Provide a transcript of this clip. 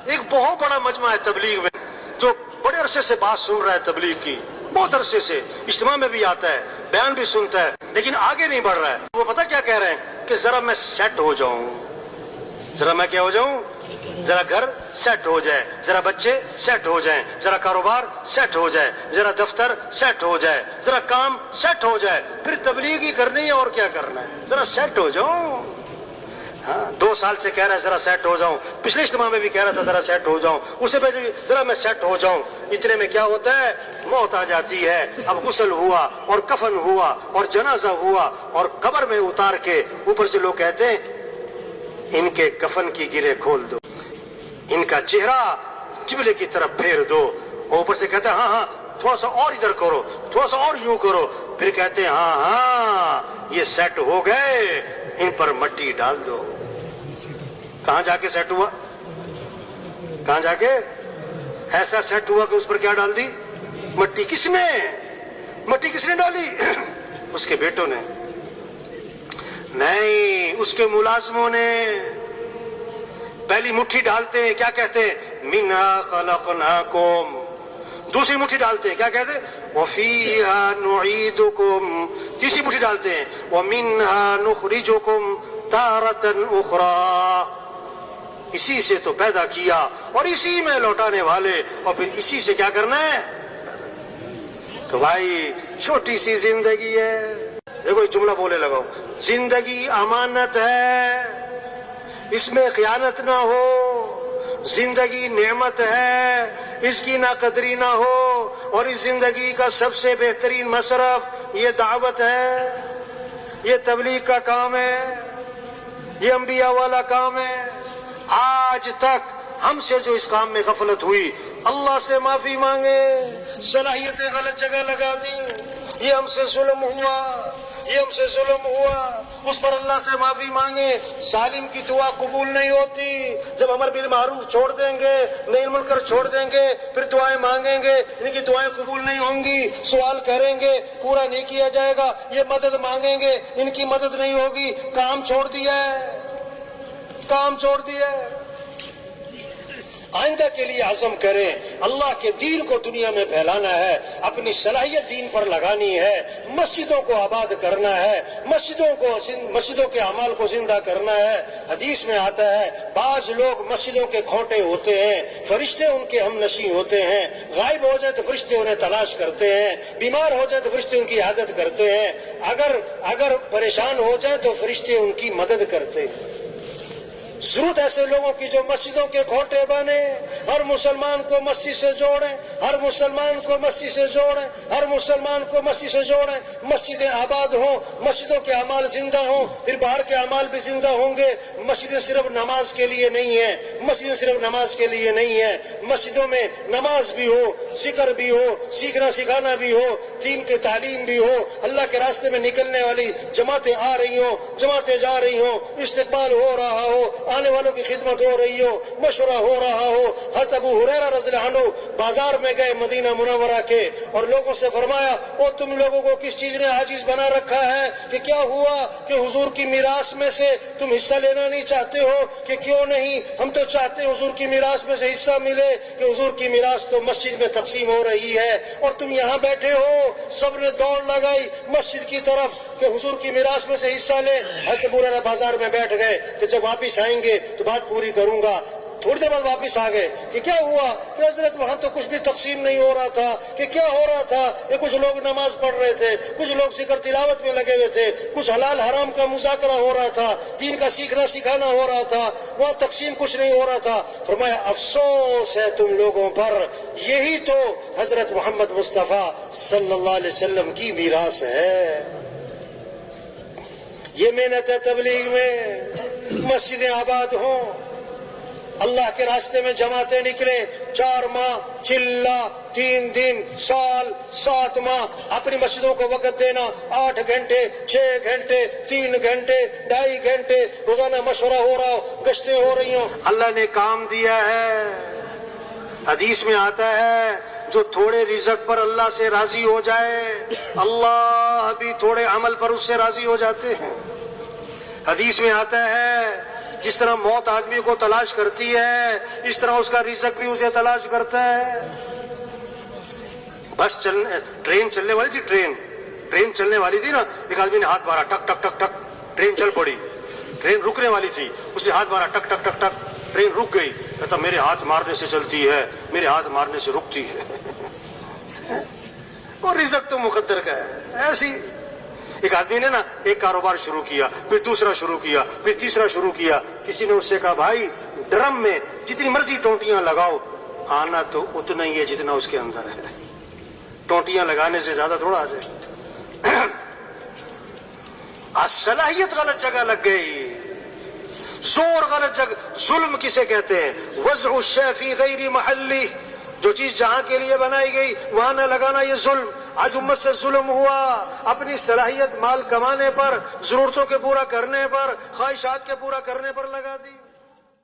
ایک بہت بڑا مجمع ہے تبلیغ میں جو بڑے عرصے سے بات سن رہا ہے تبلیغ کی، بہت عرصے سے اجتماع میں بھی آتا ہے، بیان بھی سنتا ہے، لیکن آگے نہیں بڑھ رہا ہے۔ وہ پتہ کیا کہہ رہے ہیں کہ ذرا میں سیٹ ہو جاؤں، ذرا میں کیا ہو جاؤں، ذرا گھر سیٹ ہو جائے، ذرا بچے سیٹ ہو جائیں، ذرا کاروبار سیٹ ہو جائے، ذرا دفتر سیٹ ہو جائے، ذرا کام سیٹ ہو جائے، پھر تبلیغ ہی کرنی ہے اور کیا کرنا ہے، ذرا سیٹ ہو جاؤں۔ ہاں 2 سال سے کہہ رہا ہے ذرا سیٹ ہو جاؤں، پچھلے اجتماع میں بھی کہہ رہا تھا ذرا سیٹ ہو جاؤں، اسے پہلے بھی ذرا میں سیٹ ہو جاؤں۔ اتنے میں کیا ہوتا ہے، موت آ جاتی ہے۔ اب غسل ہوا اور کفن ہوا اور جنازہ ہوا اور قبر میں اتار کے اوپر سے لوگ کہتے ہیں ان کے کفن کی گرہ کھول دو، ان کا چہرہ قبلے کی طرف پھیر دو۔ اوپر سے کہتے ہیں ہاں ہاں تھوڑا سا اور ادھر کرو، تھوڑا سا اور یوں کرو، پھر کہتے ہیں ہاں ہاں یہ سیٹ ہو گئے، ان پر مٹی ڈال دو۔ کہاں جا کے سیٹ ہوا، کہاں جا کے ایسا سیٹ ہوا کہ اس پر کیا ڈال دی، مٹی۔ کس نے مٹی کس نے ڈالی؟ اس کے بیٹوں نے نہیں، اس کے ملازموں نے۔ پہلی مٹھی ڈالتے ہیں کیا کہتے ہیں، منہا خلقناکم، دوسری مٹھی ڈالتے ہیں کیا کہتے ہیں، وفیہا نعیدکم، تیسری مٹھی ڈالتے ہیں ومنہا نخرجکم تارۃ اخری، اسی سے تو پیدا کیا اور اسی میں لوٹانے والے، اور پھر اسی سے کیا کرنا ہے۔ تو بھائی چھوٹی سی زندگی ہے، دیکھو ایک جملہ بولے لگاؤ، زندگی امانت ہے، اس میں خیانت نہ ہو، زندگی نعمت ہے، اس کی نہ قدری نہ ہو، اور اس زندگی کا سب سے بہترین مصرف یہ دعوت ہے، یہ تبلیغ کا کام ہے، یہ انبیاء والا کام ہے۔ آج تک ہم سے جو اس کام میں غفلت ہوئی، اللہ سے معافی مانگے، صلاحیتیں غلط جگہ لگا دی، یہ ہم سے ظلم ہوا، یہ ہم سے ظلم ہوا، اس پر اللہ سے معافی مانگے۔ ظالم کی دعا قبول نہیں ہوتی، جب امر بالمعروف چھوڑ دیں گے، نہی المنکر چھوڑ دیں گے، پھر دعائیں مانگیں گے، ان کی دعائیں قبول نہیں ہوں گی، سوال کریں گے پورا نہیں کیا جائے گا، یہ مدد مانگیں گے، ان کی مدد نہیں ہوگی، کام چھوڑ دیا ہے، کام چھوڑ دیا ہے۔ آئندہ کے لیے عزم کریں، اللہ کے دین کو دنیا میں پھیلانا ہے، اپنی صلاحیت دین پر لگانی ہے، مسجدوں کو آباد کرنا ہے، مسجدوں کے اعمال کو زندہ کرنا ہے۔ حدیث میں آتا ہے بعض لوگ مسجدوں کے کھوٹے ہوتے ہیں، فرشتے ان کے ہم نشیں ہوتے ہیں، غائب ہو جائے تو فرشتے انہیں تلاش کرتے ہیں، بیمار ہو جائے تو فرشتے ان کی عادت کرتے ہیں، اگر پریشان ہو جائے تو فرشتے ان کی مدد کرتے ہیں۔ ضرورت ایسے لوگوں کی جو مسجدوں کے کھوٹے بنے، ہر مسلمان کو مسجد سے جوڑیں، ہر مسلمان کو مسجد سے جوڑیں، ہر مسلمان کو مسجد سے جوڑیں، مسجدیں آباد ہوں، مسجدوں کے اعمال زندہ ہوں، پھر باہر کے اعمال بھی زندہ ہوں گے۔ مسجدیں صرف نماز کے لیے نہیں ہیں، مسجدیں صرف نماز کے لیے نہیں ہیں، مسجدوں میں نماز بھی ہو، ذکر بھی ہو، سیکھنا سکھانا بھی ہو، دین کی تعلیم بھی ہو، اللہ کے راستے میں نکلنے والی جماعتیں آ رہی ہوں، جماعتیں جا رہی ہوں، استقبال ہو رہا ہو، آنے والوں کی خدمت ہو رہی ہو، مشورہ ہو رہا ہو۔ حضرت ابو ہریرہ رضی اللہ عنہ بازار میں گئے مدینہ منورہ کے، اور لوگوں سے فرمایا او تم لوگوں کو کس چیز نے عاجز بنا رکھا ہے، کہ کیا ہوا کہ حضور کی میراث میں سے تم حصہ لینا نہیں چاہتے ہو؟ کہ کیوں نہیں، ہم تو چاہتے ہیں حضور کی میراث میں سے حصہ ملے، کہ حضور کی میراث تو مسجد میں تقسیم ہو رہی ہے اور تم یہاں بیٹھے ہو۔ سب نے دوڑ لگائی مسجد کی طرف کہ حضور کی میراث میں سے حصہ لے۔ حضرت ابو ہریرہ بازار میں بیٹھ گئے کہ جب واپس آئیں گے تو بات پوری کروں گا۔ تھوڑی دیر بعد واپس آ گئے کہ کیا ہوا، کہ حضرت وہاں تو کچھ بھی تقسیم نہیں ہو رہا تھا۔ کہ کیا ہو رہا تھا، کہ کچھ لوگ نماز پڑھ رہے تھے، کچھ لوگ ذکر تلاوت میں لگے ہوئے تھے، کچھ حلال حرام کا مذاکرہ ہو رہا تھا، دین کا سیکھنا سکھانا ہو رہا تھا، وہاں تقسیم کچھ نہیں ہو رہا تھا۔ فرمایا افسوس ہے تم لوگوں پر، یہی تو حضرت محمد مصطفیٰ صلی اللہ علیہ وسلم کی میراث ہے۔ یہ محنت ہے تبلیغ میں، مسجدیں آباد ہوں، اللہ کے راستے میں جماعتیں نکلیں، 4 ماہ چلہ، 3 دن، سال، 7 ماہ اپنی مسجدوں کو وقت دینا، 8 گھنٹے، 6 گھنٹے، 3 گھنٹے، 2.5 گھنٹے روزانہ مشورہ ہو رہا ہو، گشتیں ہو رہی ہوں۔ اللہ نے کام دیا ہے، حدیث میں آتا ہے جو تھوڑے رزق پر اللہ سے راضی ہو جائے، اللہ بھی تھوڑے عمل پر اس سے راضی ہو جاتے ہیں۔ حدیث میں آتا ہے جس طرح موت آدمی کو تلاش کرتی ہے اس طرح اس کا رزق بھی اسے تلاش کرتا ہے. بس ٹرین چلنے والی تھی، ٹرین چلنے والی تھی نا، ایک آدمی نے ہاتھ مارا، ٹک ٹک ٹک ٹک، ٹرین چل پڑی. ٹرین رکنے والی تھی، اس نے ہاتھ مارا، ٹک ٹک ٹک ٹک، ٹرین رک گئی. کہتا میرے ہاتھ مارنے سے چلتی ہے، میرے ہاتھ مارنے سے رکتی ہے. اور رزق تو مقدر کا ہے. ایسی ایک آدمی نے نا ایک کاروبار شروع کیا، پھر دوسرا شروع کیا، پھر تیسرا شروع کیا. کسی نے اس سے کہا بھائی ڈرم میں جتنی مرضی ٹونٹیاں لگاؤ، آنا تو اتنا ہی ہے جتنا اس کے اندر ہے. ٹونٹیاں لگانے سے زیادہ تھوڑا آ جائے. صلاحیت غلط جگہ لگ گئی، زور غلط جگہ. ظلم کسے کہتے ہیں؟ وضع الشیء فی غیر محلی، جو چیز جہاں کے لیے بنائی گئی وہاں نہ لگانا، یہ ظلم. آج امت سے ظلم ہوا، اپنی صلاحیت مال کمانے پر، ضرورتوں کے پورا کرنے پر، خواہشات کے پورا کرنے پر لگا دی.